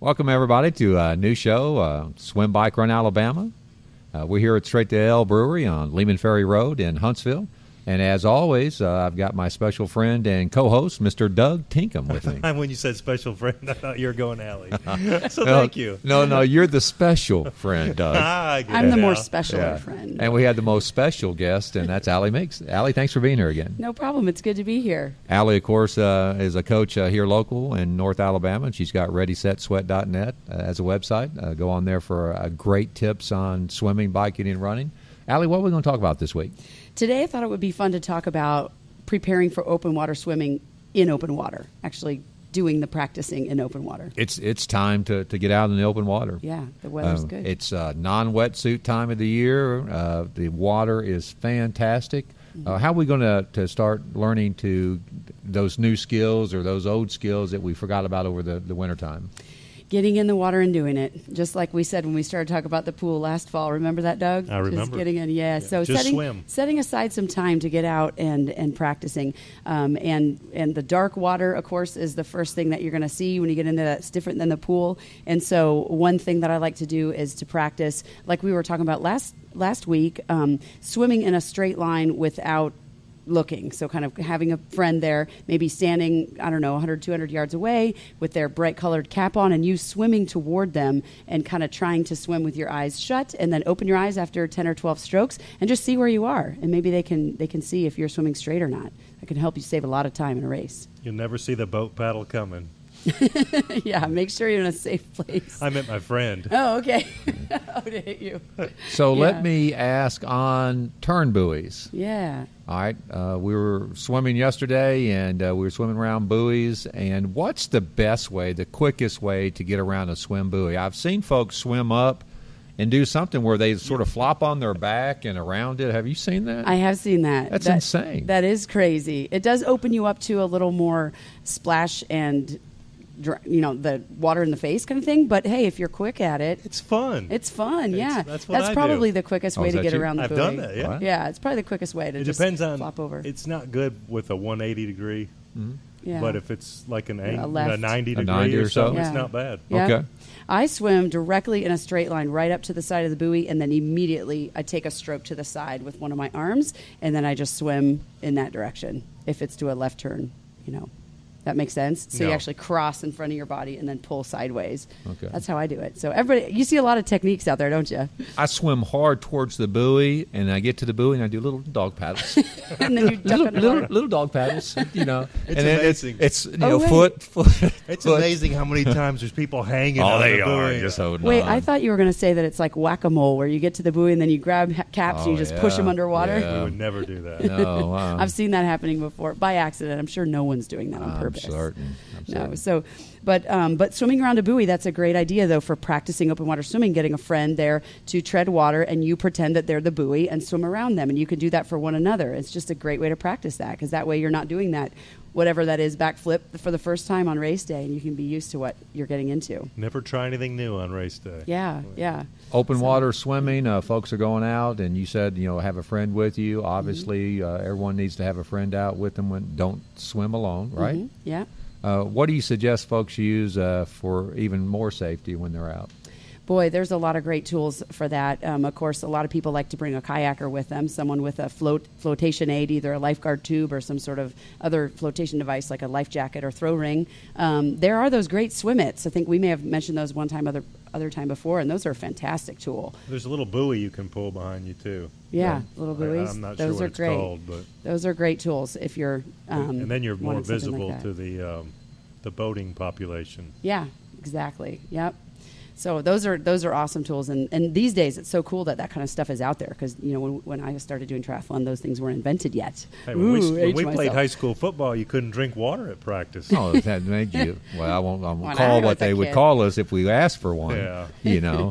Welcome, everybody, to a new show, Swim, Bike, Run, Alabama. We're here at Straight to Hell Brewery on Lehman Ferry Road in Huntsville. And as always, I've got my special friend and co-host, Mr. Doug Tinkham, with me. When you said special friend, I thought you were going Allie. So thank you. No, you're the special friend, Doug. I'm the more special friend. And we had the most special guest, and that's Allie Meeks. Allie, thanks for being here again. No problem. It's good to be here. Allie, of course, is a coach here local in North Alabama, and she's got ReadySetSweat.net as a website. Go on there for great tips on swimming, biking, and running. Allie, what are we going to talk about this week? Today I thought it would be fun to talk about preparing for open water swimming in open water, actually doing the practicing in open water. It's time to get out in the open water. Yeah, the weather's good. It's non-wetsuit time of the year. The water is fantastic. How are we going to start learning those new skills or those old skills that we forgot about over the wintertime? Getting in the water and doing it, just like we said when we started talking about the pool last fall. Remember that, Doug? I remember. Just getting in, yeah. So just swim. Setting aside some time to get out and practicing. And the dark water, of course, is the first thing that you're going to see when you get into that. It's different than the pool. And so one thing that I like to do is to practice, like we were talking about last week, swimming in a straight line without looking. So kind of having a friend there, maybe standing, 100, 200 yards away with their bright colored cap on, and you swimming toward them and kind of trying to swim with your eyes shut, and then open your eyes after 10 or 12 strokes and just see where you are. And maybe they can see if you're swimming straight or not. That can help you save a lot of time in a race. You'll never see the boat paddle coming. Yeah, make sure you're in a safe place. I meant my friend. Oh, okay. I would hit you. So let me ask on turn buoys. Yeah. All right. We were swimming yesterday, and we were swimming around buoys. And what's the best way, the quickest way to get around a swim buoy? I've seen folks swim up and do something where they sort of flop on their back and around it. Have you seen that? I have seen that. That's insane. That is crazy. It does open you up to a little more splash and the water in the face kind of thing. But hey, if you're quick at it, it's fun. It's fun. Yeah, that's probably the quickest way to get around the buoy. I've done that. Yeah, yeah, it's probably the quickest way to just flop over. It's not good with a 180 degree. Mm-hmm. Yeah. But if it's like a 90 degree or something, yeah. It's not bad. Yeah. Okay. I swim directly in a straight line right up to the side of the buoy, and then immediately I take a stroke to the side with one of my arms, and then I just swim in that direction. If it's to a left turn, That makes sense? So no. You actually cross in front of your body and then pull sideways. Okay. That's how I do it. So everybody, you see a lot of techniques out there, don't you? I swim hard towards the buoy, and I get to the buoy, and I do little dog paddles. And then you duck underwater. Little dog paddles, It's amazing. It's foot. It's foot. amazing how many times there's people hanging on the buoy. Just holding Wait, on. I thought you were going to say that it's like whack-a-mole, where you get to the buoy and then you grab caps and you just push them underwater. Yeah. We would never do that. No, wow. I've seen that happening before by accident. I'm sure no one's doing that on purpose. I'm certain. No, so, but swimming around a buoy, that's a great idea, though, for practicing open water swimming, getting a friend there to tread water, and you pretend that they're the buoy and swim around them, and you can do that for one another. It's just a great way to practice that, because that way you're not doing that, whatever that is, backflip for the first time on race day, and you can be used to what you're getting into. Never try anything new on race day. Yeah. Open water swimming, folks are going out, and you said, have a friend with you. Obviously, everyone needs to have a friend out with them. Don't swim alone, right? Mm-hmm. Yeah. What do you suggest folks use for even more safety when they're out? Boy, there's a lot of great tools for that. Of course, a lot of people like to bring a kayaker with them, someone with a flotation aid, either a lifeguard tube or some sort of other flotation device like a life jacket or throw ring. There are those great swim mitts. I think we may have mentioned those one time other time before, and those are a fantastic tool. There's a little buoy you can pull behind you, too. Yeah, little buoys. I'm not those sure what are it's great. called. But those are great tools if you're and then you're more visible like to the boating population. Yeah, exactly. Yep. So those are awesome tools, and these days it's so cool that kind of stuff is out there, because when I started doing triathlon, those things weren't invented yet. Hey, when we played high school football, you couldn't drink water at practice. Oh, that made you. Well, I won't call I what they would call us if we asked for one. Yeah.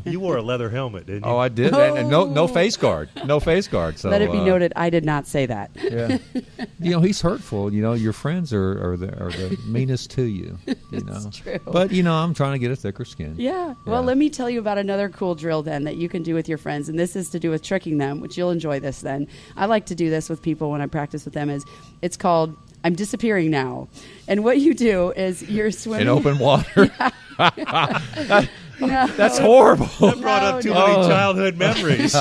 You wore a leather helmet, didn't you? Oh, I did, and no face guard, no face guard. So let it be noted, I did not say that. Yeah, he's hurtful. Your friends are the meanest to you. It's true. But I'm trying to get a thicker skin. Yeah. Well, let me tell you about another cool drill then that you can do with your friends, and this is to do with tricking them, which you'll enjoy this then. I like to do this with people when I practice with them. It's called I'm disappearing now. And what you do is you're swimming in open water. That's horrible. That brought up too many childhood memories.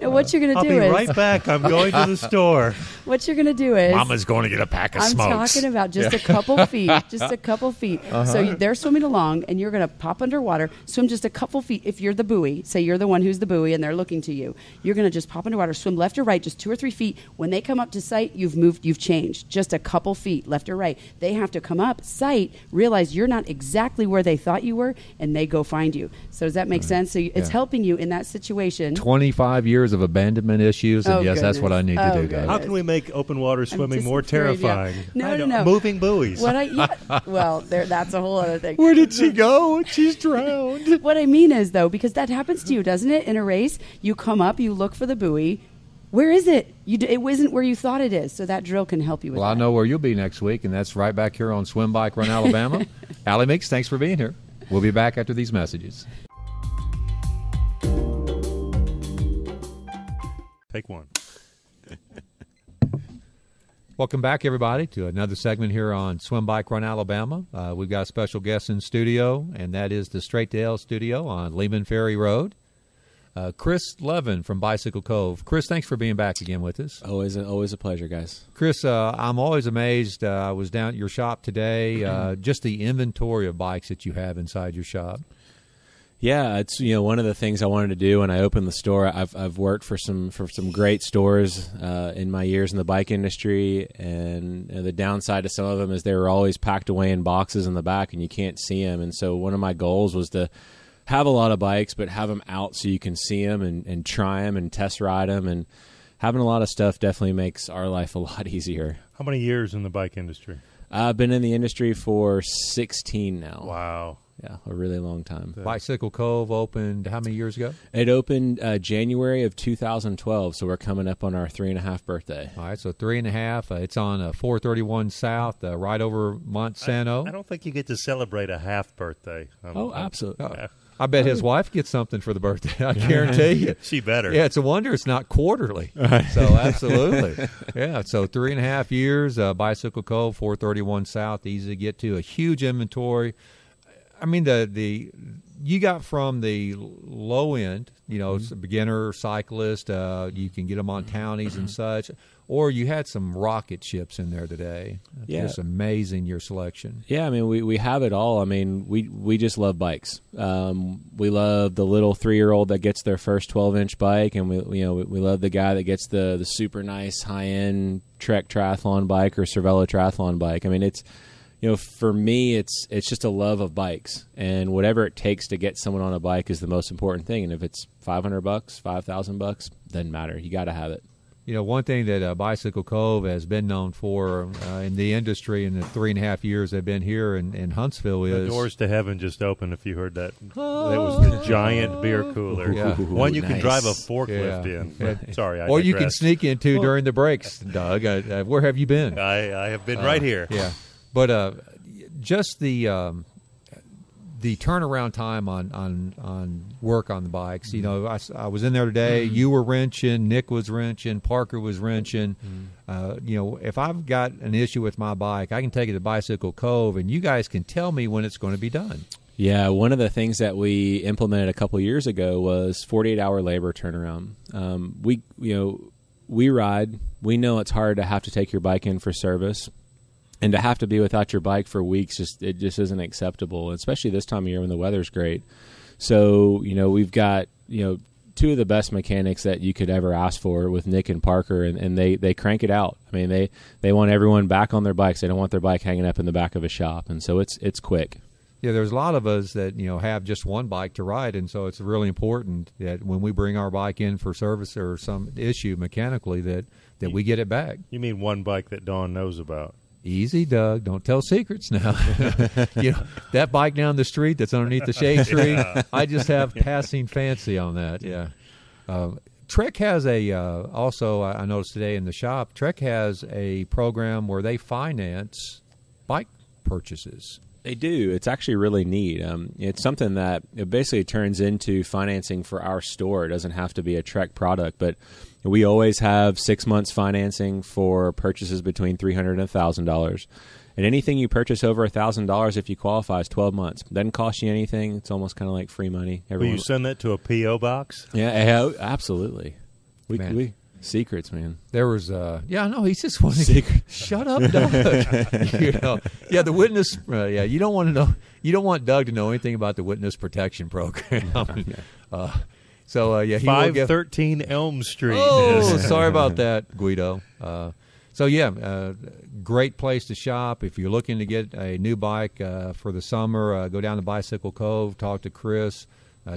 And what you're going to do I'll be is right back. I'm going to the store. what you're going to do is Mama's going to get a pack of I'm smokes. talking about just a couple feet, just a couple feet. So they're swimming along, and you're going to pop underwater, swim just a couple feet. If you're the buoy, say you're the one who's the buoy, and they're looking to you, you're going to just pop underwater, swim left or right, just 2 or 3 feet. When they come up to sight, you've moved, you've changed, just a couple feet, left or right. They have to come up, sight, realize you're not exactly where they thought you were, and they go find you. So does that make sense? So it's helping you in that situation. 25 years of abandonment issues, and yes, that's what I need to do, guys. How can we make open water swimming just more afraid, terrifying? No. Moving buoys. Well, that's a whole other thing. Where did she go? She's drowned. What I mean is, though, because that happens to you, doesn't it? In a race, you come up, you look for the buoy. Where is it? It isn't where you thought it is. So that drill can help you with that. Well, I know where you'll be next week, and that's right back here on Swim Bike Run Alabama. Allie Meeks, thanks for being here. We'll be back after these messages. Take one. Welcome back, everybody, to another segment here on Swim Bike Run Alabama. We've got a special guest in studio, and that is the Straight to Hell studio on Lehman Ferry Road. Chris Levin from Bicycle Cove. Chris, thanks for being back again with us. Always a pleasure, guys. Chris, I'm always amazed. I was down at your shop today, just the inventory of bikes that you have inside your shop. Yeah, it's one of the things I wanted to do when I opened the store. I've worked for some great stores in my years in the bike industry, and the downside to some of them is they were always packed away in boxes in the back, and you can't see them. And so one of my goals was to have a lot of bikes, but have them out so you can see them and try them and test ride them. And having a lot of stuff definitely makes our life a lot easier. How many years in the bike industry? I've been in the industry for 16 now. Wow. Yeah, a really long time. Bicycle Cove opened how many years ago? It opened January of 2012, so we're coming up on our 3.5 birthday. All right, so 3.5. It's on 431 South, right over Monsanto. I don't think you get to celebrate a half birthday. Absolutely. Yeah. I bet his wife gets something for the birthday. I guarantee you. She better. Yeah, it's a wonder it's not quarterly. So absolutely. Yeah, so 3.5 years, Bicycle Cove, 431 South, easy to get to, a huge inventory. I mean, you got from the low end, it's a beginner cyclist. You can get them on townies and such, or you had some rocket ships in there today. Yeah. Just amazing, your selection. Yeah, I mean, we have it all. I mean, we just love bikes. We love the little 3-year-old that gets their first 12-inch bike, and we love the guy that gets the super nice high-end Trek triathlon bike or Cervelo triathlon bike. I mean, it's. For me, it's just a love of bikes, and whatever it takes to get someone on a bike is the most important thing. And if it's $500, $5,000, doesn't matter. You got to have it. One thing that Bicycle Cove has been known for in the industry in the 3.5 years they've been here in Huntsville is... The doors to heaven just opened, if you heard that. It was the giant beer cooler. Yeah. One you Nice. can drive a forklift in. Yeah. Sorry, I Or you can digress. sneak into during the breaks, Doug. Where have you been? I have been right here. Yeah. But just the turnaround time on work on the bikes. I was in there today. You were wrenching, Nick was wrenching, Parker was wrenching. If I've got an issue with my bike, I can take it to Bicycle Cove, and you guys can tell me when it's going to be done. Yeah, one of the things that we implemented a couple years ago was 48-hour labor turnaround. We ride. We know it's hard to have to take your bike in for service. And to have to be without your bike for weeks, it just isn't acceptable, especially this time of year when the weather's great. So, we've got, two of the best mechanics that you could ever ask for with Nick and Parker, and they crank it out. I mean, they want everyone back on their bikes. They don't want their bike hanging up in the back of a shop, and so it's quick. Yeah, there's a lot of us that, have just one bike to ride, and so it's really important that when we bring our bike in for service or some issue mechanically that we get it back. You mean one bike that Dawn knows about? Easy, Doug. Don't tell secrets now. That bike down the street that's underneath the shade tree, Yeah. I just have passing fancy on that, yeah. Trek has also, I noticed today in the shop, Trek has a program where they finance bike purchases. They do. It's actually really neat. It's something that it basically turns into financing for our store. It doesn't have to be a Trek product, but we always have 6 months financing for purchases between $300 and $1,000. And anything you purchase over $1,000, if you qualify, is 12 months. Doesn't cost you anything. It's almost kind of like free money. Will you send that to a P.O. box? Yeah, absolutely. We secrets, man. There was he's just wanting to shut up, Doug. The witness. You don't want to know. You don't want Doug to know anything about the witness protection program. He 513 Elm Street. Oh, sorry about that, Guido. Great place to shop. If you're looking to get a new bike for the summer, go down to Bicycle Cove, talk to Chris,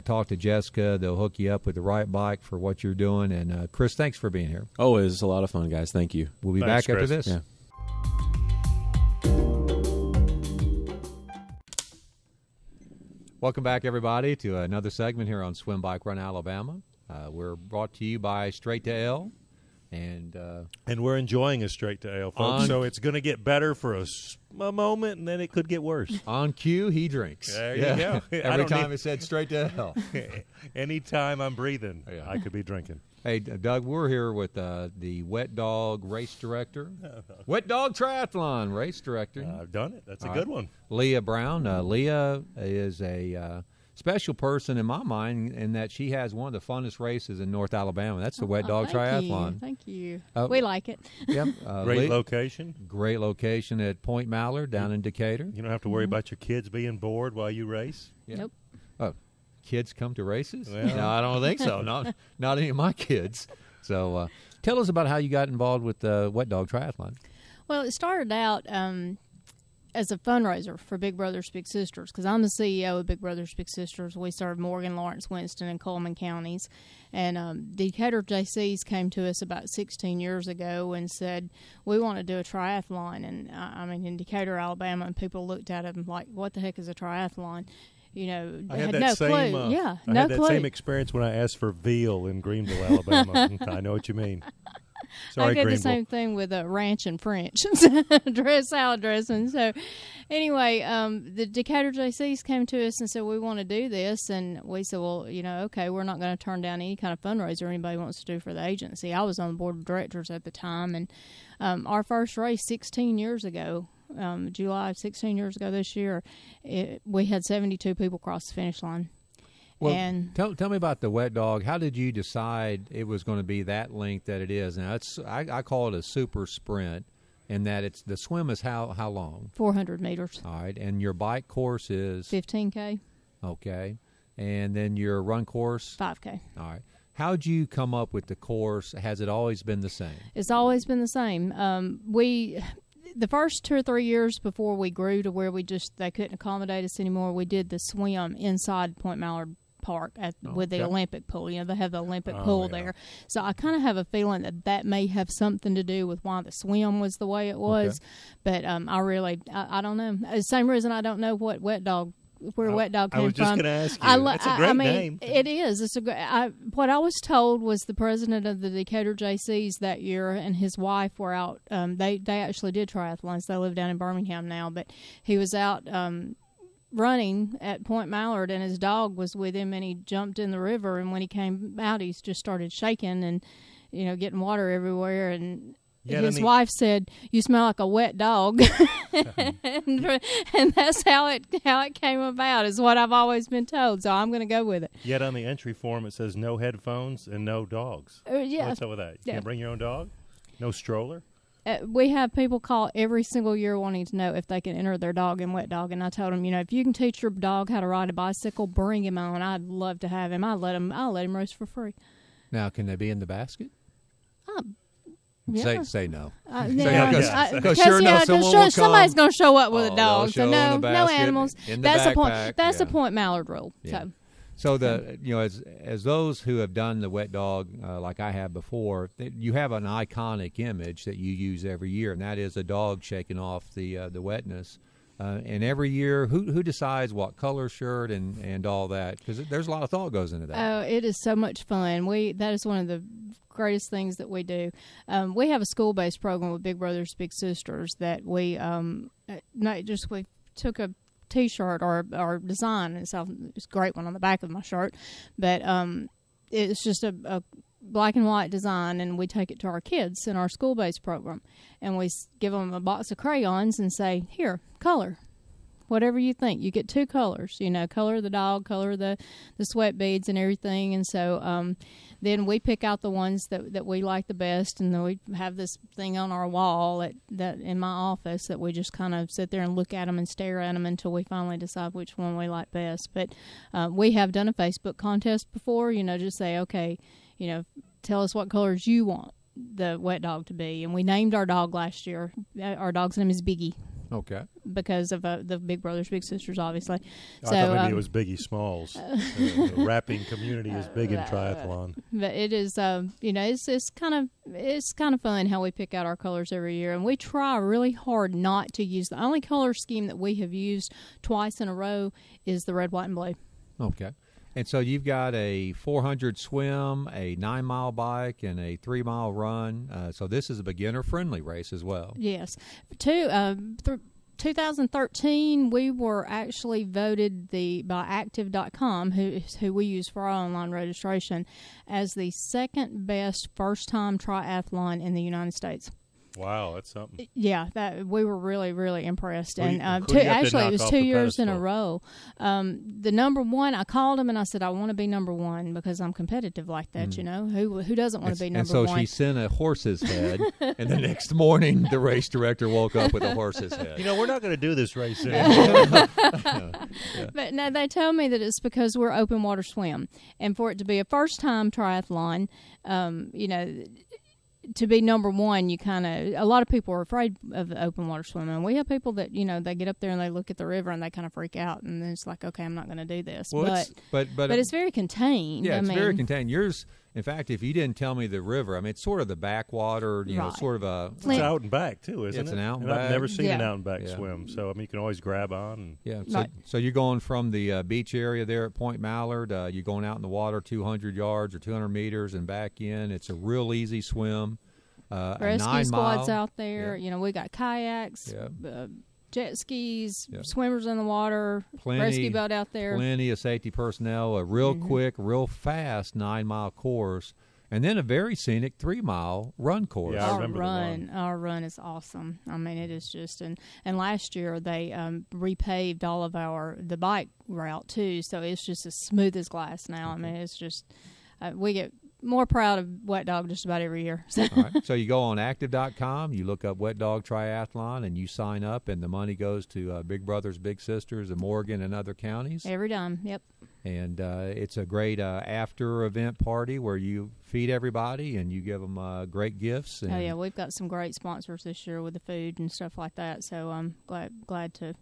talk to Jessica. They'll hook you up with the right bike for what you're doing. And Chris, thanks for being here. Oh, it was a lot of fun, guys. Thank you. We'll be back after this. Yeah. Welcome back, everybody, to another segment here on Swim Bike Run Alabama. We're brought to you by Straight to L. And we're enjoying a Straight to Ale, folks. So it's going to get better for a moment, and then it could get worse. On cue, he drinks. There you go. Every time it said Straight to Hell. Anytime I'm breathing, I could be drinking. Hey, Doug, we're here with the Wet Dog race director. Wet Dog Triathlon race director. I've done it. That's a good one. Leah Brown. Leah is a special person in my mind in that she has one of the funnest races in North Alabama. That's the Wet Dog Triathlon. Thank you. We like it. Yep. Great location. Great location at Point Mallard down in Decatur. You don't have to worry about your kids being bored while you race. Yeah. Nope. Oh, kids come to races? Well. No, I don't think so. Not any of my kids. So tell us about how you got involved with the Wet Dog Triathlon. Well, it started out as a fundraiser for Big Brothers Big Sisters, because I'm the CEO of Big Brothers Big Sisters. We serve Morgan, Lawrence, Winston, and Coleman counties. And Decatur JCs came to us about 16 years ago and said, we want to do a triathlon. And in Decatur, Alabama, and people looked at them like, what the heck is a triathlon? They had no clue. I had that same experience when I asked for veal in Greenville, Alabama. I know what you mean. Sorry, I did Greenville. the same thing with ranch and French, salad dressing. So, anyway, the Decatur JCs came to us and said, we want to do this. And we said, well, okay, we're not going to turn down any kind of fundraiser anybody wants to do for the agency. I was on the board of directors at the time. And our first race 16 years ago, July 16 years ago this year, we had 72 people cross the finish line. Well, and tell me about the Wet Dog. How did you decide it was going to be that length that it is? Now, I call it a super sprint, in that the swim is how long? 400 meters. All right, and your bike course is? 15K. Okay, and then your run course? 5K. All right. How'd you come up with the course? Has it always been the same? It's always been the same. The first 2 or 3 years before we grew to where they couldn't accommodate us anymore, we did the swim inside Point Mallard Park with the Olympic pool. They have the Olympic pool there. So I kind of have a feeling that may have something to do with why the swim was the way it was. Okay. But I don't know. The same reason I don't know what Wet Dog came from. I was just going to ask you. That's a great name. It is. It's what I was told was the president of the Decatur JCs that year and his wife were out. They actually did triathlons. They live down in Birmingham now, but he was out running at Point Mallard, and his dog was with him, and he jumped in the river. And when he came out, he just started shaking and getting water everywhere. And his wife said, "You smell like a wet dog," and that's how it came about. Is what I've always been told. So I'm going to go with it. Yet on the entry form it says no headphones and no dogs. Yeah. What's up with that? You can't bring your own dog? No stroller? We have people call every single year wanting to know if they can enter their dog in Wet Dog, and I told them, if you can teach your dog how to ride a bicycle, bring him on. I'd love to have him. I'll let him race for free. Now, can they be in the basket? Yeah. Say no. Because somebody's going to show up with a dog. So no animals. That's the point. That's the Point Mallard rule. Yeah. So as those who have done the Wet Dog like I have before, you have an iconic image that you use every year, and that is a dog shaking off the wetness. And every year, who decides what color shirt and all that? Because there's a lot of thought goes into that. Oh, it is so much fun. That is one of the greatest things that we do. We have a school-based program with Big Brothers Big Sisters that we took a T-shirt or design, and it's a great one on the back of my shirt, but it's just a black and white design, and we take it to our kids in our school-based program, and we give them a box of crayons and say, here, color. Whatever you think. You get 2 colors, color the dog, color the sweat beads and everything. And so then we pick out the ones that we like the best, and then we have this thing on our wall that in my office that we just kind of sit there and look at them and stare at them until we finally decide which one we like best. But we have done a Facebook contest before, just say, okay, tell us what colors you want the wet dog to be. And we named our dog last year. Our dog's name is Biggie. Okay. Because of the Big Brothers Big Sisters, obviously. I thought maybe it was Biggie Smalls. The rapping community is big in triathlon. But it is, it's kind of fun how we pick out our colors every year, and we try really hard not to use the only color scheme that we have used twice in a row is the red, white, and blue. Okay. And so you've got a 400 swim, a 9-mile bike, and a 3-mile run. So this is a beginner-friendly race as well. Yes. 2013, we were actually voted by Active.com, who we use for our online registration, as the second best first-time triathlon in the United States. Wow, that's something. Yeah, that we were really, really impressed. Well, and actually, it was 2 years in a row. The number one, I called him and I said, I want to be number one because I'm competitive like that. Who doesn't want to be number one? And so she sent a horse's head, and the next morning the race director woke up with a horse's head. We're not going to do this race anymore. But no, they told me that it's because we're open water swim, and for it to be a first time triathlon, to be number one, a lot of people are afraid of the open water swimming. We have people that, they get up there and they look at the river and they kind of freak out, and then it's like, okay, I'm not going to do this. Well, but it's very contained. Yeah, it's very contained. Yours, in fact, if you didn't tell me the river, it's sort of the backwater, right. Sort of a... It's out and back, too, isn't it? It's an out and back. I've never seen an out and back swim, so, you can always grab on. Yeah, right. So you're going from the beach area there at Point Mallard, you're going out in the water 200 yards or 200 meters and back in. It's a real easy swim. Rescue squads out there. Yeah. We got kayaks, jet skis, swimmers in the water, rescue boat out there. Plenty of safety personnel, a real quick, real fast 9-mile course, and then a very scenic 3-mile run course. Yeah, I remember Our run is awesome. It is just, and last year they repaved all of the bike route too, so it's just as smooth as glass now. Okay. It's just, we get more proud of Wet Dog just about every year. All right. So you go on active.com, you look up Wet Dog Triathlon, and you sign up, and the money goes to Big Brothers Big Sisters of Morgan and other counties. Every time, yep. And it's a great after-event party where you feed everybody and you give them great gifts. And yeah, we've got some great sponsors this year with the food and stuff like that, so I'm glad to...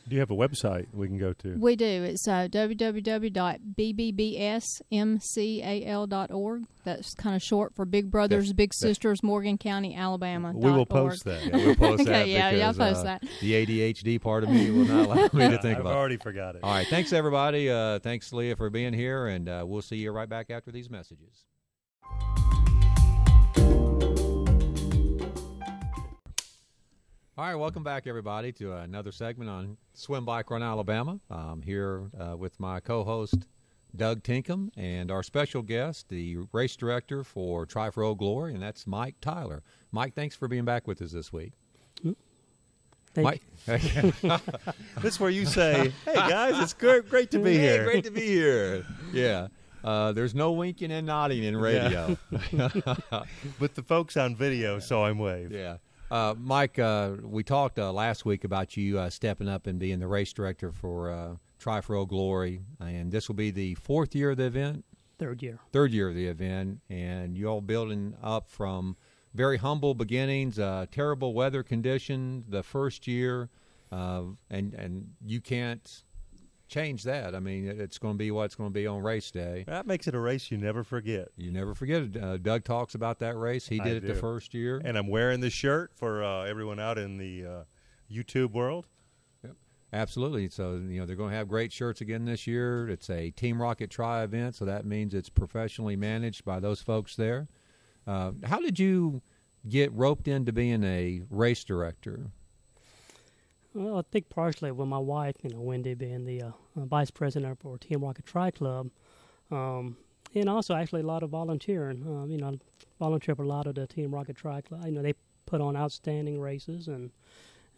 Do you have a website we can go to? We do. It's www.bbbsmcal.org. That's kind of short for Big Brothers, Big Sisters, Morgan County, Alabama. We will post that. Yeah, we'll post that. Okay, yeah, because, y'all post that. The ADHD part of me will not allow me to think I've about it. already forgot it. All right. Thanks, everybody. Thanks, Leah, for being here, and we'll see you right back after these messages. All right, welcome back, everybody, to another segment on Swim, Bike, Run, Alabama. I'm here with my co-host, Doug Tinkham, and our special guest, the race director for Tri-for Glory, and that's Mike Tyler. Mike, thanks for being back with us this week. Thank you. That's where you say, hey, guys, it's great to be here. Great to be here. Yeah. There's no winking and nodding in radio. But the folks on video saw him wave. Yeah. Mike, we talked last week about you stepping up and being the race director for Tri-for Glory, and this will be the 4th year of the event? Third year of the event, and you all building up from very humble beginnings, terrible weather conditions the first year, and you can't change that. It's going to be what it's going to be on race day. That makes it a race you never forget. You never forget it. Doug talks about that race. He did it the first year. And I'm wearing this shirt for everyone out in the YouTube world. Yep. Absolutely. So, they're going to have great shirts again this year. It's a Team Rocket Tri event, so that means it's professionally managed by those folks there. How did you get roped into being a race director? Well, I think partially with my wife, Wendy being the vice president for Team Rocket Tri Club, And also, actually, a lot of volunteering. Volunteer for a lot of the Team Rocket Tri. They put on outstanding races, and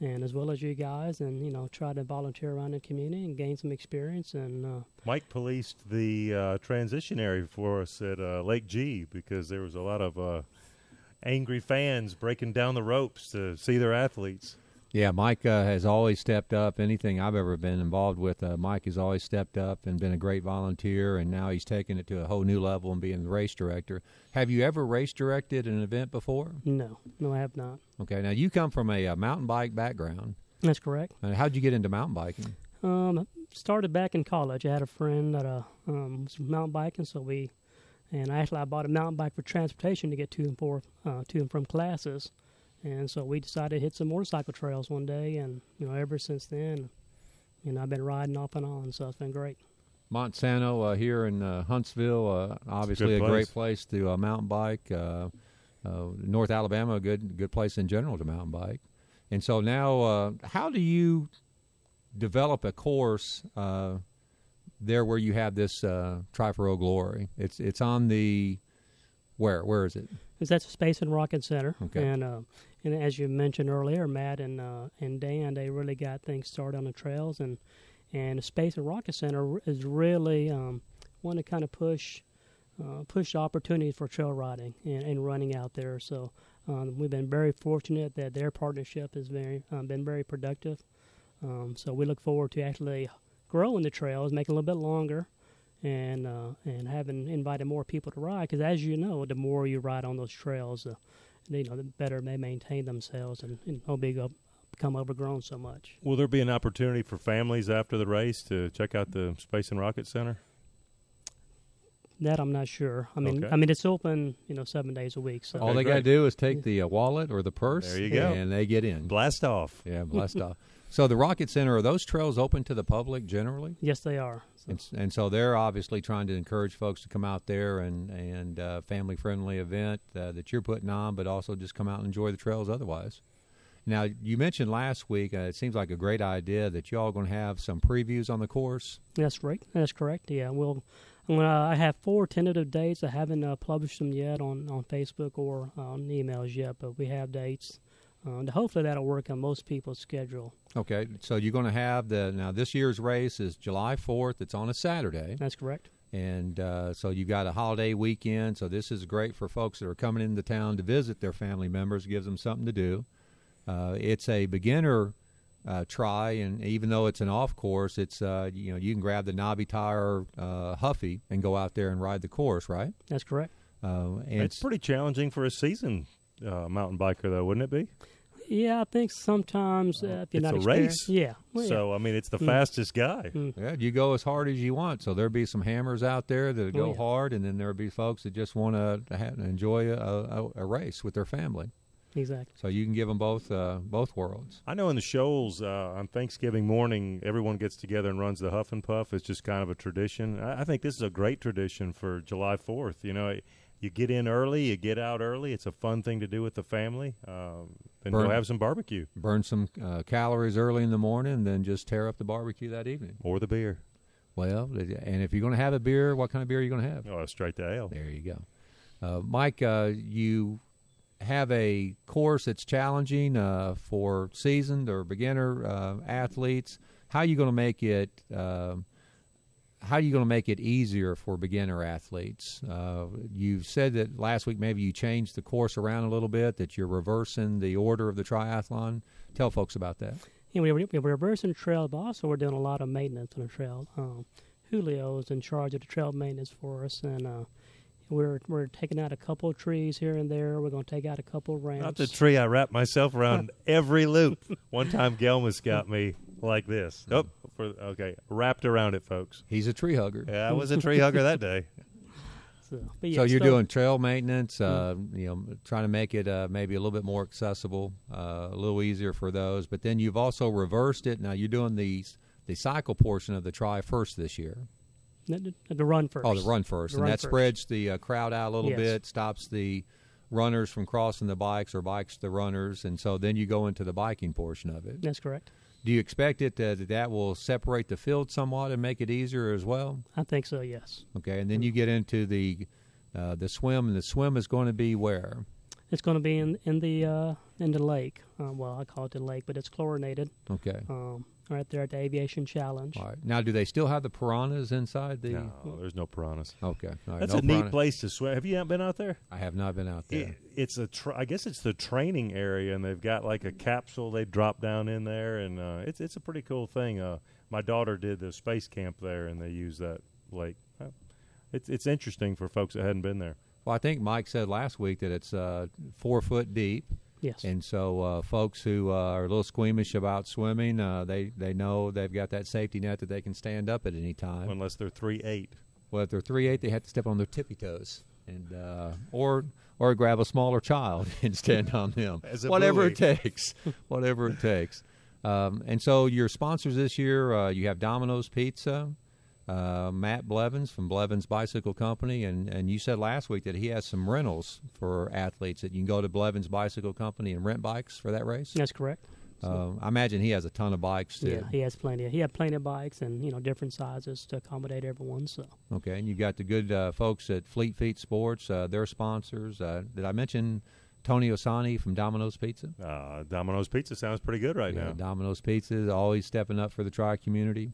as well as you guys, and try to volunteer around the community and gain some experience. And Mike policed the transition area for us at Lake G because there was a lot of angry fans breaking down the ropes to see their athletes. Yeah, Mike has always stepped up. Anything I've ever been involved with, Mike has always stepped up and been a great volunteer, and now he's taken it to a whole new level and being the race director. Have you ever race directed an event before? No, I have not. Okay, now you come from a mountain bike background. That's correct. How'd you get into mountain biking? Started back in college. I had a friend that was mountain biking, I bought a mountain bike for transportation to get to and from classes. And so we decided to hit some motorcycle trails one day, and ever since then, I've been riding off and on, so it's been great. Monsanto here in Huntsville, obviously a great place to mountain bike. North Alabama, a good place in general to mountain bike. And so now, how do you develop a course there where you have this Tri-for-O Glory? It's on the where is it? That's the Space and Rocket Center. Okay. And as you mentioned earlier, Matt and Dan, they really got things started on the trails, and the Space and Rocket Center is really want to kind of push opportunities for trail riding and running out there. So we've been very fortunate that their partnership has been very productive. So we look forward to actually growing the trails, making it a little bit longer, and having invited more people to ride. Because as you know, the more you ride on those trails, the better they maintain themselves and won't become overgrown so much. Will there be an opportunity for families after the race to check out the Space and Rocket Center? That I'm not sure. I mean, it's open, 7 days a week. So all they got to do is take the wallet or the purse, there you go, and they get in. Blast off. Yeah, blast off. So the Rocket Center, are those trails open to the public generally? Yes, they are. And so they're obviously trying to encourage folks to come out there and family-friendly event that you're putting on, but also just come out and enjoy the trails otherwise. Now, you mentioned last week, it seems like a great idea that you all are going to have some previews on the course. That's right. That's correct, yeah. I have 4 tentative dates. I haven't published them yet on Facebook or on emails yet, but we have dates. Hopefully that'll work on most people's schedule. Okay, so you're going to have now this year's race is July 4th. It's on a Saturday. That's correct. And so you've got a holiday weekend, so this is great for folks that are coming into town to visit their family members, gives them something to do. It's a beginner try, and even though it's an off course, it's you can grab the knobby tire Huffy and go out there and ride the course, right? That's correct. And it's pretty challenging for a seasoned mountain biker, though, wouldn't it be? Yeah, I think sometimes if you're not a race. Yeah. Well, so, I mean, it's the fastest guy. Yeah, you go as hard as you want. So there'll be some hammers out there that go hard, and then there'll be folks that just want to enjoy a race with their family. Exactly. So you can give them both worlds. I know in the Shoals on Thanksgiving morning, everyone gets together and runs the Huff and Puff. It's just kind of a tradition. I think this is a great tradition for July 4th. You get in early, you get out early. It's a fun thing to do with the family. Then go have some barbecue. Burn some calories early in the morning, and then just tear up the barbecue that evening. Or the beer. Well, and if you're going to have a beer, what kind of beer are you going to have? Oh, straight to ale. There you go. Mike, you have a course that's challenging for seasoned or beginner athletes. How are you going to make it? How are you going to make it easier for beginner athletes? You said that last week maybe you changed the course around a little bit, that you're reversing the order of the triathlon. Tell folks about that. Yeah, we're reversing the trail, but also we're doing a lot of maintenance on the trail. Julio's in charge of the trail maintenance for us, and we're taking out a couple of trees here and there. We're going to take out a couple of ramps. Not the tree I wrap myself around every loop. One time Gelmus got me like this. Wrapped around it, folks. He's a tree hugger. Yeah, I was a tree hugger that day. So you're doing trail maintenance, trying to make it maybe a little bit more accessible, a little easier for those. But then you've also reversed it. Now you're doing the cycle portion of the tri first this year. The run first. Oh, the run first. And that spreads the crowd out a little bit, stops the runners from crossing the bikes or bikes the runners. And so then you go into the biking portion of it. That's correct. Do you expect it that will separate the field somewhat and make it easier as well? I think so, yes. Okay, and then you get into the swim, and the swim is going to be where? It's going to be in the lake. Well, I call it the lake, but it's chlorinated. Okay. Right there at the Aviation Challenge. All right. Now, do they still have the piranhas inside the? No, there's no piranhas. Okay. All right. That's no a neat piranha. place to swim. Have you been out there? I have not been out there. It's I guess it's the training area, and they've got like a capsule they drop down in there, and it's a pretty cool thing. My daughter did the space camp there, and they use that lake. It's interesting for folks that hadn't been there. Well, I think Mike said last week that it's 4 foot deep. Yes. And so folks who are a little squeamish about swimming, they know they've got that safety net that they can stand up at any time. Unless they're 3'8". Well, if they're 3'8", they have to step on their tippy toes, and or grab a smaller child and stand on them. Whatever it takes. Whatever it takes. And so your sponsors this year, you have Domino's Pizza, Matt Blevins from Blevins Bicycle Company, and you said last week that he has some rentals for athletes that you can go to Blevins Bicycle Company and rent bikes for that race. That's correct. I imagine he has a ton of bikes too. Yeah, he has plenty. He had plenty of bikes and different sizes to accommodate everyone. So okay, and you got the good folks at Fleet Feet Sports, their sponsors. Did I mention Tony Osani from Domino's Pizza? Domino's Pizza sounds pretty good right now. Domino's Pizza is always stepping up for the tri-community.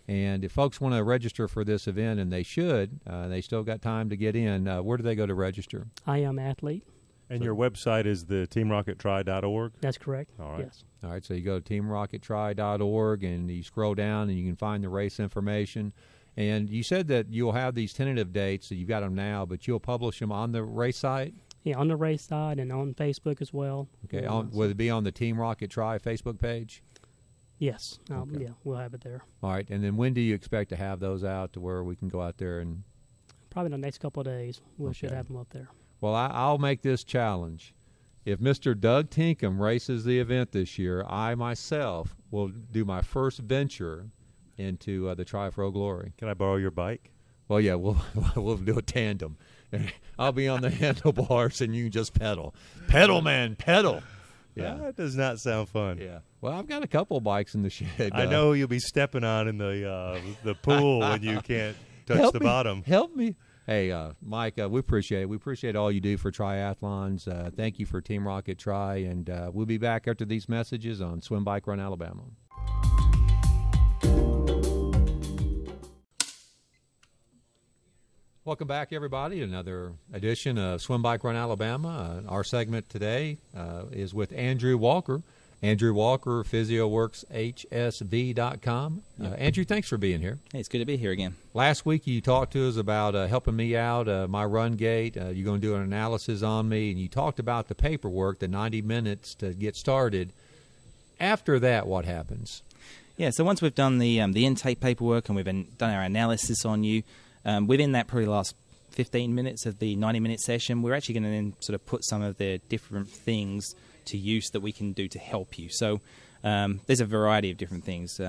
And if folks want to register for this event, and they should, they still got time to get in, where do they go to register? I Am Athlete. And your website is the teamrockettry.org? That's correct. All right. Yes. All right, so you go to teamrockettry.org, and you scroll down, and you can find the race information. And you said that you'll have these tentative dates, so you've got them now, but you'll publish them on the race site? Yeah, on the race side and on Facebook as well. Okay, will it be on the Team Rocket Tri Facebook page? Yes. Okay. Yeah, we'll have it there. All right, and then when do you expect to have those out to where we can go out there and... Probably in the next couple of days, we should have them up there. Well, I'll make this challenge. If Mr. Doug Tinkham races the event this year, I myself will do my first venture into the Tri-Pro Glory. Can I borrow your bike? Well, yeah, we'll do a tandem. I'll be on the handlebars, and you can just pedal. Pedal, man, pedal. Yeah. That does not sound fun. Yeah. Well, I've got a couple bikes in the shed. I know you'll be stepping on in the pool when you can't touch the bottom. Help me. Hey, Mike, we appreciate it. We appreciate all you do for triathlons. Thank you for Team Rocket Tri, and we'll be back after these messages on Swim Bike Run Alabama. Welcome back, everybody, to another edition of Swim Bike Run Alabama. Our segment today is with Andrew Walker. Andrew Walker, PhysioWorksHSV.com. Andrew, thanks for being here. Hey, it's good to be here again. Last week you talked to us about helping me out, my run gait. You're going to do an analysis on me, and you talked about the paperwork, the 90 minutes to get started. After that, what happens? Yeah, so once we've done the intake paperwork and we've done our analysis on you, within that probably last 15 minutes of the 90-minute session, we're actually going to then sort of put some of the different things to use that we can do to help you. So there's a variety of different things.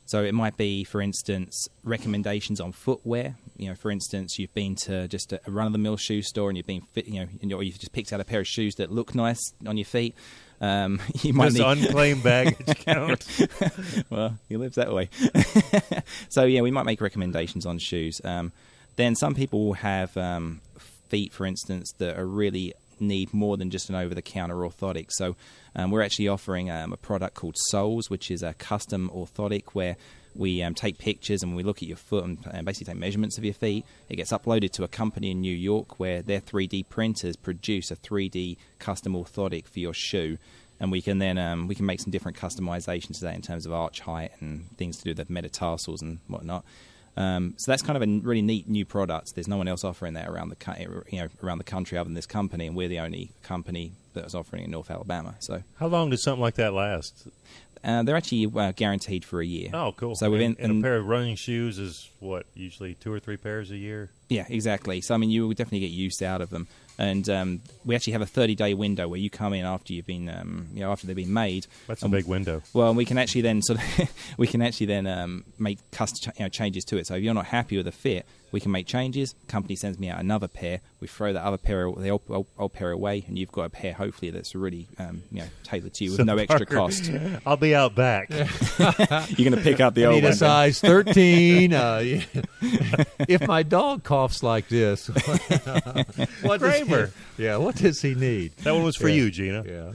So it might be, for instance, recommendations on footwear. For instance, you've been to just a run-of-the-mill shoe store and you've been fit, or you've just picked out a pair of shoes that look nice on your feet. You might Does need unclaimed baggage count? Well, you live that way. So yeah, we might make recommendations on shoes. Then some people will have feet, for instance, that are really need more than just an over-the-counter orthotic. So we're actually offering a product called Soles, which is a custom orthotic where we take pictures and we look at your foot and basically take measurements of your feet. It gets uploaded to a company in New York where their 3D printers produce a 3D custom orthotic for your shoe. And we can then we can make some different customizations to that in terms of arch height and things to do with the metatarsals and whatnot. So that's kind of a really neat new product. There's no one else offering that around the country other than this company, and we're the only company that is offering it in North Alabama. So, how long does something like that last? They're actually guaranteed for a year. Oh, cool. So and a pair of running shoes is what, usually 2 or 3 pairs a year? Yeah, exactly. So, I mean, you will definitely get use out of them. And we actually have a 30-day window where you come in after you've been, after they've been made. That's a big window. Well, we can actually then make custom changes to it. So if you're not happy with the fit, we can make changes. Company sends me out another pair. We throw that other pair, the old pair away, and you've got a pair hopefully that's really tailored to you with no extra cost. I'll be out back. You're going to pick up the I old need one. a size 13. If my dog coughs like this, what does he need? That one was for you, Gina. Yeah,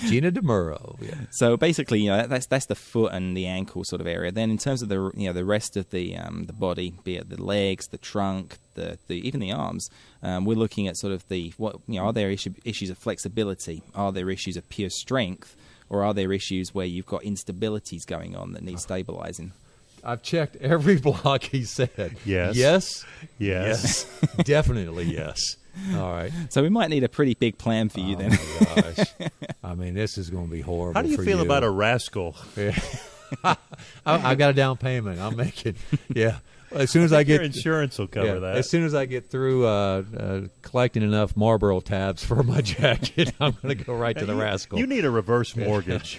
Gina DeMuro. Yeah. So basically, that's the foot and the ankle sort of area. Then in terms of the rest of the body, be it the legs, the trunk, the even the arms, we're looking at sort of are there issues of flexibility? Are there issues of pure strength? Or are there issues where you've got instabilities going on that need stabilizing? I've checked every block he said. Yes. Yes. Definitely yes. All right. So we might need a pretty big plan for you then. Oh, my gosh. I mean, this is going to be horrible. How do you for feel about a rascal? Yeah. I got a down payment. I'm making, as soon as I get your insurance will cover that. As soon as I get through collecting enough Marlboro tabs for my jacket, I'm going to go right to the rascal. You need a reverse mortgage.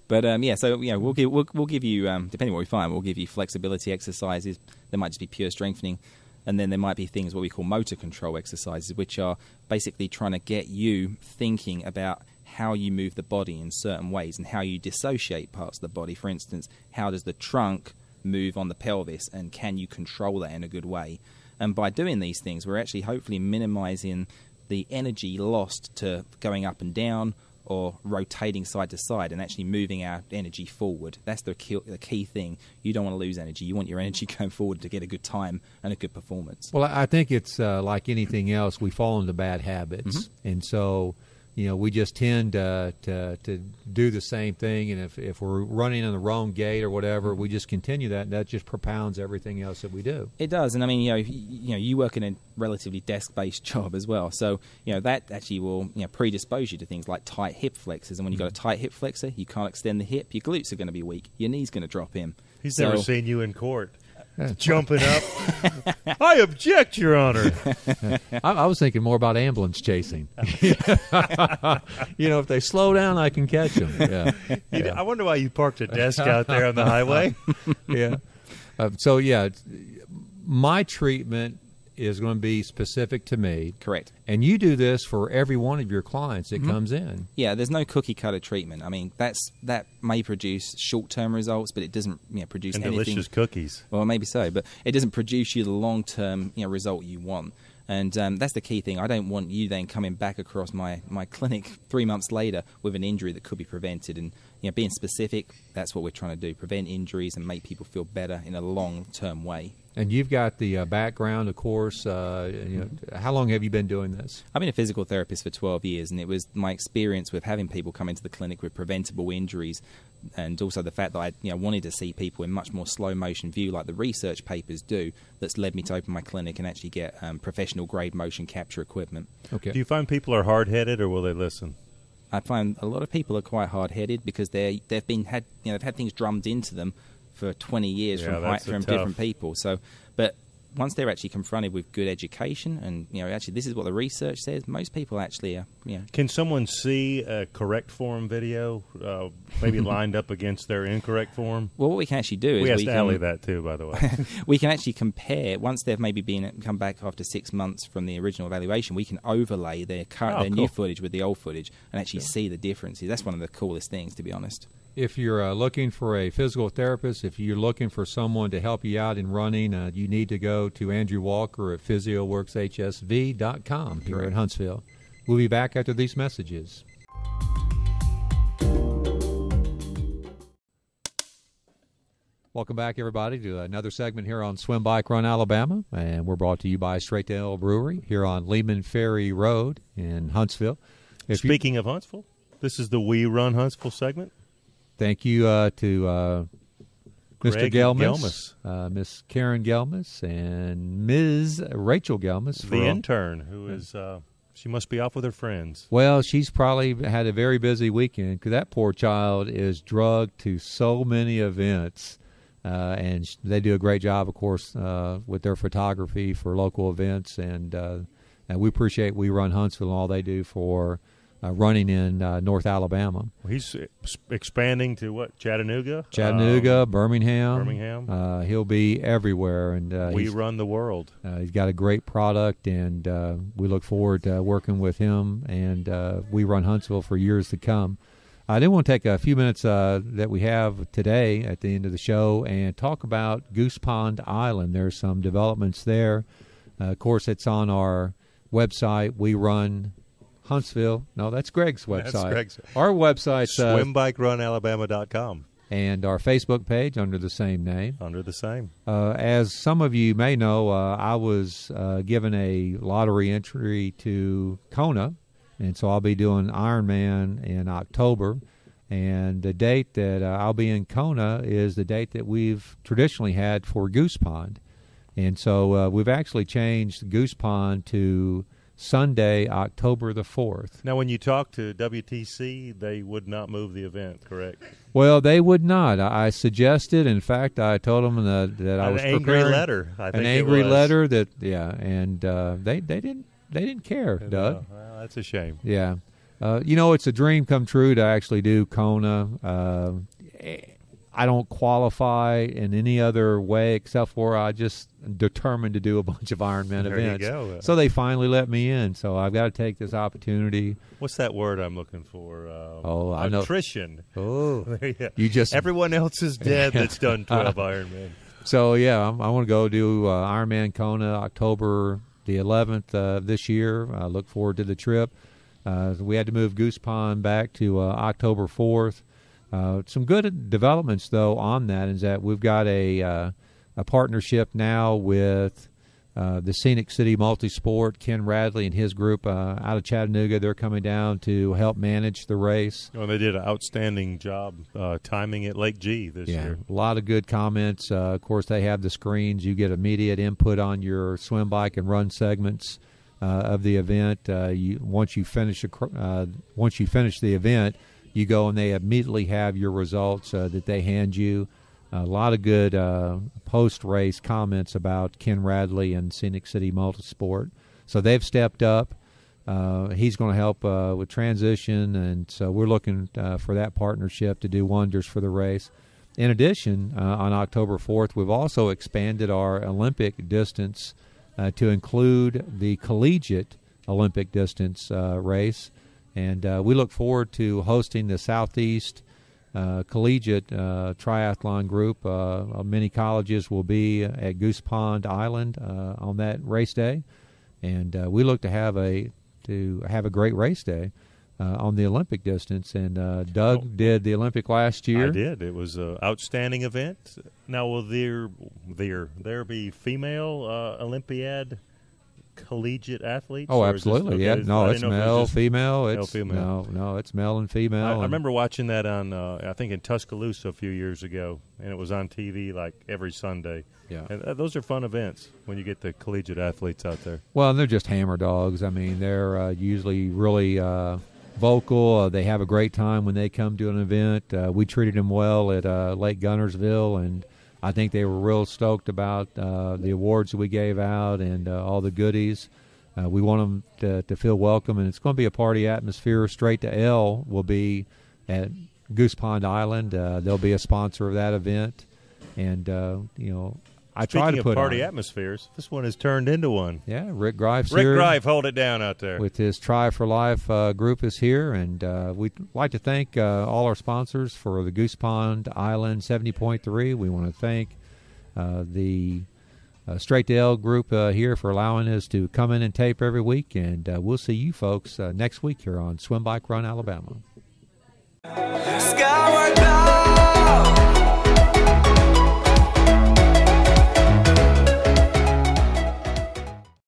But we'll give you depending on what we find, we'll give you flexibility exercises. There might just be pure strengthening, and then there might be things what we call motor control exercises, which are basically trying to get you thinking about how you move the body in certain ways and how you dissociate parts of the body. For instance, how does the trunk move on the pelvis, and can you control that in a good way? And by doing these things, we're actually hopefully minimizing the energy lost to going up and down or rotating side to side and actually moving our energy forward. That's the key thing. You don't want to lose energy. You want your energy going forward to get a good time and a good performance. Well, I think it's like anything else. We fall into bad habits. And so we just tend to do the same thing, and if we're running in the wrong gait or whatever, we just continue that, and that just propounds everything else that we do. It does, and I mean, you work in a relatively desk-based job as well, so that actually will predispose you to things like tight hip flexors, and when you've got a tight hip flexor, you can't extend the hip, your glutes are going to be weak, your knee's going to drop in. He's never seen you in court. Jumping up. I object, Your Honor. I was thinking more about ambulance chasing. If they slow down, I can catch them. Yeah. I wonder why you parked a desk out there on the highway. Yeah. My treatment is going to be specific to me. Correct. And you do this for every one of your clients that comes in. Yeah, there's no cookie-cutter treatment. I mean, that may produce short-term results, but it doesn't produce and anything. Delicious cookies. Well, maybe so, but it doesn't produce you the long-term result you want. And that's the key thing. I don't want you then coming back across my clinic 3 months later with an injury that could be prevented. And being specific, that's what we're trying to do, prevent injuries and make people feel better in a long-term way. And you've got the background, of course. How long have you been doing this? I've been a physical therapist for 12 years, and it was my experience with having people come into the clinic with preventable injuries, and also the fact that I wanted to see people in much more slow-motion view like the research papers do, that's led me to open my clinic and actually get professional-grade motion capture equipment. Okay. Do you find people are hard-headed, or will they listen? I find a lot of people are quite hard-headed because they've had things drummed into them for 20 years from different people. So, but once they're actually confronted with good education, and actually this is what the research says, most people actually are. Can someone see a correct form video, maybe lined up against their incorrect form? Well, what we can actually do is we asked Allie that too, by the way. We can actually compare once they've maybe come back after 6 months from the original evaluation. We can overlay their new footage with the old footage and actually see the differences. That's one of the coolest things, to be honest. If you're looking for a physical therapist, if you're looking for someone to help you out in running, you need to go to Andrew Walker at physioworkshsv.com here in Huntsville. We'll be back after these messages. Welcome back, everybody, to another segment here on Swim, Bike, Run, Alabama. And we're brought to you by Straight to Hell Brewery here on Lehman Ferry Road in Huntsville. Speaking of Huntsville, this is the We Run Huntsville segment. Thank you to Mr. Gelmas, Miss Karen Gelmas, and Ms. Rachel Gelmas. The intern, who is, she must be off with her friends. Well, she's probably had a very busy weekend because that poor child is drugged to so many events. and they do a great job, of course, with their photography for local events, and we appreciate We Run Huntsville and all they do for running in North Alabama. Well, he's expanding to what? Chattanooga, Birmingham. He'll be everywhere, and We Run the World. He's got a great product, and we look forward to working with him and We Run Huntsville for years to come. I do want to take a few minutes that we have today at the end of the show and talk about Goose Pond Island. There's some developments there. Of course, it's on our website, We Run Huntsville. No, that's Greg's website. That's Greg's. Our website's SwimBikeRunAlabama.com. And our Facebook page under the same name. Under the same. As some of you may know, I was given a lottery entry to Kona, and so I'll be doing Ironman in October. And the date that I'll be in Kona is the date that we've traditionally had for Goose Pond. And so we've actually changed Goose Pond to Sunday, October the 4th. Now, when you talk to WTC, they would not move the event, correct? Well, they would not. I suggested. In fact, I told them that I was an angry preparing letter. I think an angry letter that and they didn't care, Doug. Well, that's a shame. Yeah, it's a dream come true to actually do Kona. I don't qualify in any other way except for I just determined to do a bunch of Ironman events. You go. So they finally let me in. So I've got to take this opportunity. What's that word I'm looking for? I know. Attrition. Oh, Yeah. You just Everyone else is dead that's done 12 Ironman. So yeah, I want to go do Ironman Kona October the 11th this year. I look forward to the trip. We had to move Goose Pond back to October 4th. Some good developments, though, on that is that we've got a partnership now with the Scenic City Multisport. Ken Radley and his group out of Chattanooga, they're coming down to help manage the race. Oh, they did an outstanding job timing at Lake G this year. A lot of good comments. Of course, they have the screens. You get immediate input on your swim, bike, and run segments of the event. Once you finish the event, you go and they immediately have your results that they hand you. A lot of good post-race comments about Ken Radley and Scenic City Multisport. So they've stepped up. He's going to help with transition, and so we're looking for that partnership to do wonders for the race. In addition, on October 4th, we've also expanded our Olympic distance to include the collegiate Olympic distance race. And we look forward to hosting the Southeast Collegiate Triathlon Group. Many colleges will be at Goose Pond Island on that race day, and we look to have a great race day on the Olympic distance. And Doug did the Olympic last year. I did. It was an outstanding event. Now, will there be female Olympiad collegiate athletes? Oh, absolutely. Yeah. No, it's male, female. Male, female. No, it's male and female. I remember watching that on, I think in Tuscaloosa a few years ago, and it was on TV like every Sunday. Yeah. And those are fun events when you get the collegiate athletes out there. Well, and they're just hammer dogs. I mean, they're usually really vocal. They have a great time when they come to an event. We treated them well at Lake Gunnersville, and I think they were real stoked about the awards that we gave out and all the goodies. We want them to feel welcome, and it's going to be a party atmosphere. Straight to L will be at Goose Pond Island. They'll be a sponsor of that event, and I try to put Speaking of party on. atmospheres, this one has turned into one. Yeah, Rick Greif's Rick here. Greif, hold it down out there. With his Try for Life group is here, and we'd like to thank all our sponsors for the Goose Pond Island 70.3. We want to thank the Straight to L group here for allowing us to come in and tape every week, and we'll see you folks next week here on Swim, Bike, Run Alabama. Skyward bound.